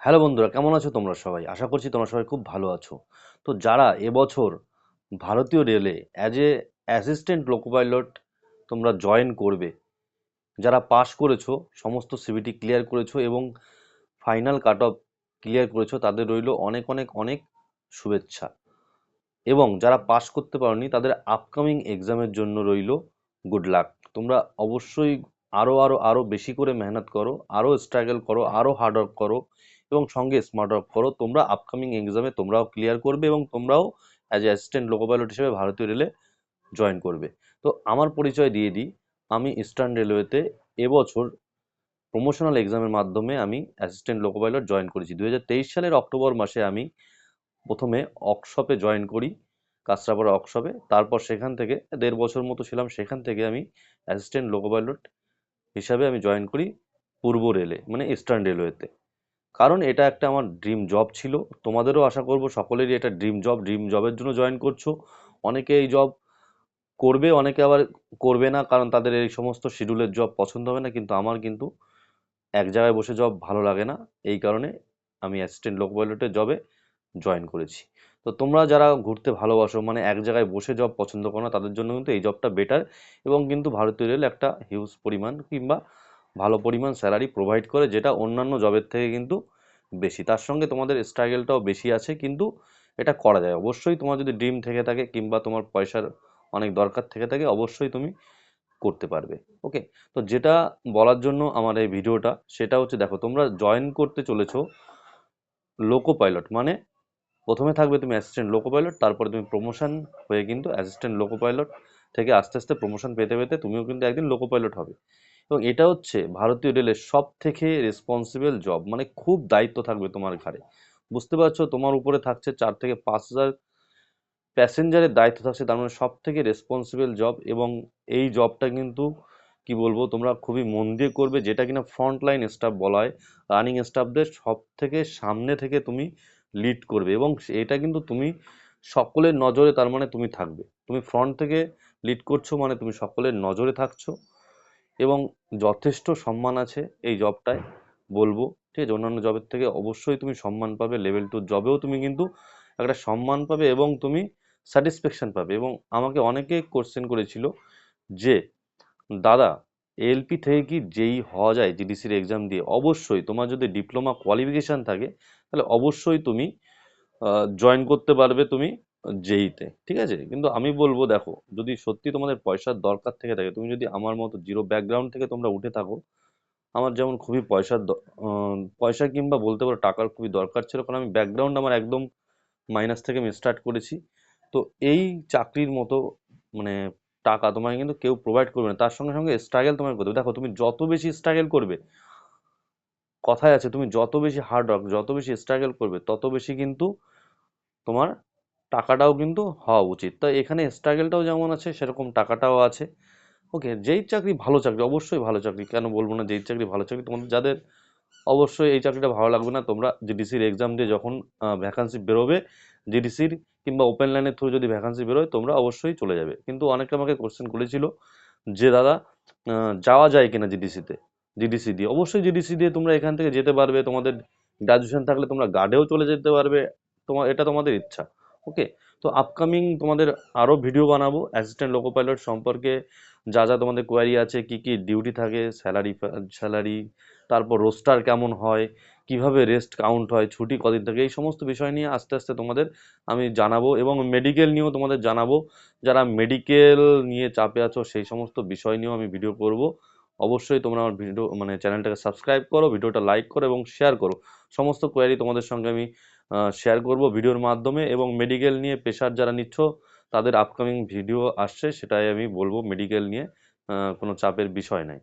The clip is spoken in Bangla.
হ্যালো বন্ধুরা, কেমন আছো তোমরা সবাই? আশা করছি তোমরা সবাই খুব ভালো আছো। তো যারা এবছর ভারতীয় রেলে as a assistant loco pilot তোমরা জয়েন করবে, যারা পাস করেছো, সমস্ত সিভিটি ক্লিয়ার করেছো এবং ফাইনাল কাট অফ ক্লিয়ার করেছো, তাদের রইলো অনেক অনেক অনেক শুভেচ্ছা। এবং যারা পাস করতে পারোনি তাদের আপকামিং এক্সামের জন্য রইলো গুড লাক। তোমরা অবশ্যই আরও বেশি করে মেহনত করো, আরও স্ট্রাগল করো, আরও হার্ড ওয়ার্ক করো এবং সঙ্গে স্মার্ট ওয়ার্ক করো। তোমরা আপকামিং এক্সামে তোমরাও ক্লিয়ার করবে এবং তোমরাও as a assistant loco pilot হিসেবে ভারতীয় রেলে জয়েন করবে। তো আমার পরিচয় দিয়ে দিই, আমি ইস্টার্ন রেলওয়েতে এবছর প্রমোশনাল এক্সামের মাধ্যমে আমি অ্যাসিস্ট্যান্ট লোকো পাইলট জয়েন করেছি। 2023 সালের অক্টোবর মাসে আমি প্রথমে ওয়ার্কশপে জয়েন করি, কাঁচরাপাড়া ওয়ার্কশপে। তারপর সেখান থেকে 1.5 বছর মতো ছিলাম, সেখান থেকে আমি অ্যাসিস্ট্যান্ট লোকো পাইলট হিসাবে আমি জয়েন করি পূর্ব রেলে, মানে ইস্টার্ন রেলওয়েতে। কারণ এটা একটা আমার ড্রিম জব ছিল। তোমাদেরও আশা করব সকলেরই এটা ড্রিম জবের জন্য জয়েন করছো। অনেকে এই জব করবে, অনেকে আবার করবে না, কারণ তাদের এই সমস্ত শিডিউলের জব পছন্দ হবে না। কিন্তু আমার কিন্তু এক জায়গায় বসে জব ভালো লাগে না, এই কারণে আমি অ্যাসিস্ট্যান্ট লোকো পাইলটের জবে জয়েন করেছি। তো তোমরা যারা ঘুরতে ভালোবাসো, মানে এক জায়গায় বসে জব পছন্দ করো না, তাদের জন্য কিন্তু এই জবটা বেটার। এবং কিন্তু ভারতীয় রেল একটা হিউজ পরিমাণ কিংবা ভালো পরিমাণ স্যালারি প্রোভাইড করে, যেটা অন্যান্য জবের থেকে কিন্তু বেশি। তার সঙ্গে তোমাদের স্ট্রাগলটাও বেশি আছে, কিন্তু এটা করা যায়। অবশ্যই তোমার যদি ড্রিম থেকে থাকে কিংবা তোমার পয়সার অনেক দরকার থেকে থাকে, অবশ্যই তুমি করতে পারবে। ওকে, তো যেটা বলার জন্য আমার এই ভিডিওটা, সেটা হচ্ছে, দেখো তোমরা জয়েন করতে চলেছো লোকো পাইলট, মানে প্রথমে থাকবে তুমি অ্যাসিস্ট্যান্ট লোকো পাইলট, তারপরে তুমি প্রমোশন হয়ে কিন্তু অ্যাসিস্ট্যান্ট লোকো পাইলট থেকে আস্তে আস্তে প্রমোশন পেতে পেতে তুমিও কিন্তু একদিন লোকো পাইলট হবে। এবং এটা হচ্ছে ভারতীয় রেলের সব থেকে রেসপন্সিবল জব, মানে খুব দায়িত্ব থাকবে তোমার ঘাড়ে। বুঝতে পারছো, তোমার উপরে থাকছে 4 থেকে 5 হাজার প্যাসেঞ্জারের দায়িত্ব থাকছে, তার মানে সব থেকে রেসপন্সিবল জব। এবং এই জবটা কিন্তু কি বলবো, তোমরা খুবই মন দিয়ে করবে, যেটা কিনা ফ্রন্ট লাইন স্টাফ বলা হয়। রানিং স্টাফদের সব থেকে সামনে থেকে তুমি লিড করবে এবং এটা কিন্তু তুমি সকলের নজরে, তার মানে তুমি থাকবে, তুমি ফ্রন্ট থেকে লিড করছো, মানে তুমি সকলের নজরে থাকছো। এবং যথেষ্ট সম্মান আছে এই জবটায়, বলবো। ঠিক আছে, অন্যান্য জবের থেকে অবশ্যই তুমি সম্মান পাবে, লেভেল 2 জবেও তুমি কিন্তু একটা সম্মান পাবে এবং তুমি স্যাটিসফ্যাকশন পাবে। এবং আমাকে অনেকে কোশ্চেন করেছিল যে দাদা, এএলপি থেকে কি জেই হওয়া যায় জিডিসির এক্সাম দিয়ে? অবশ্যই, তোমার যদি ডিপ্লোমা কোয়ালিফিকেশান থাকে তাহলে অবশ্যই তুমি জয়েন করতে পারবে তুমি জেইতে। ঠিক আছে, কিন্তু আমি বলবো, দেখো যদি সত্যি তোমাদের পয়সার দরকার থেকে থাকে, তুমি যদি আমার মতো জিরো ব্যাকগ্রাউন্ড থেকে তোমরা উঠে থাকো, আমার যেমন খুবই পয়সা কিংবা বলতে পারো টাকার খুবই দরকার ছিল, কারণ আমি ব্যাকগ্রাউন্ড আমার একদম মাইনাস থেকে আমি স্টার্ট করেছি। তো এই চাকরির মতো মানে টাকা তোমায় কিন্তু কেউ প্রোভাইড করবে না, তার সঙ্গে সঙ্গে স্ট্রাগল তোমায় করতে হবে। দেখো তুমি যত বেশি স্ট্রাগল করবে, কথায় আছে, তুমি যত বেশি হার্ড ওয়ার্ক, যত বেশি স্ট্রাগল করবে, তত বেশি কিন্তু তোমার টাকাটাও কিন্তু হওয়া উচিত। তাই এখানে স্ট্রাগলটাও যেমন আছে, সেরকম টাকাটাও আছে। ওকে, যেই চাকরি ভালো চাকরি, অবশ্যই ভালো চাকরি, কেন বলবো না, যেই চাকরি ভালো চাকরি। তোমাদের যাদের অবশ্যই এই চাকরিটা ভালো লাগবে না, তোমরা জিডিসির এক্সাম দিয়ে যখন ভ্যাকান্সি বেরোবে, জিডিসির কিংবা ওপেন লাইনের থ্রু যদি ভ্যাকান্সি বেরোয়, তোমরা অবশ্যই চলে যাবে। কিন্তু অনেকে আমাকে কোশ্চেন করেছিল যে দাদা, যাওয়া যায় কিনা জিডিসিতে, জিডিসি দিয়ে? অবশ্যই জিডিসি দিয়ে তোমরা এখান থেকে যেতে পারবে, তোমাদের গ্রাজুয়েশন থাকলে তোমরা গার্ডেও চলে যেতে পারবে, তোমার এটা তোমাদের ইচ্ছা। ওকে, তো আপকামিং তোমাদের আরও ভিডিও বানাবো অ্যাসিস্ট্যান্ট লোকো পাইলট সম্পর্কে, যা যা তোমাদের কোয়ারি আছে, কি কি ডিউটি থাকে, স্যালারি, তারপর রোস্টার কেমন হয়, কিভাবে রেস্ট কাউন্ট হয়, ছুটি কদিন থাকে, এই সমস্ত বিষয় নিয়ে আস্তে আস্তে তোমাদের আমি জানাবো। এবং মেডিকেল নিয়েও তোমাদের জানাবো, যারা মেডিকেল নিয়ে চাপে আছো সেই সমস্ত বিষয় নিয়েও আমি ভিডিও করব। অবশ্যই তোমরা আমার ভিডিও মানে চ্যানেলটাকে সাবস্ক্রাইব করো, ভিডিওটা লাইক করো এবং শেয়ার করো। সমস্ত কোয়ারি তোমাদের সঙ্গে আমি শেয়ার করব ভিডিওর মাধ্যমে। এবং মেডিকেল নিয়ে পেশার যারা নিচ্ছ, তাদের আপকামিং ভিডিও আসছে, সেটাই আমি বলবো। মেডিকেল নিয়ে কোনো চাপের বিষয় নাই।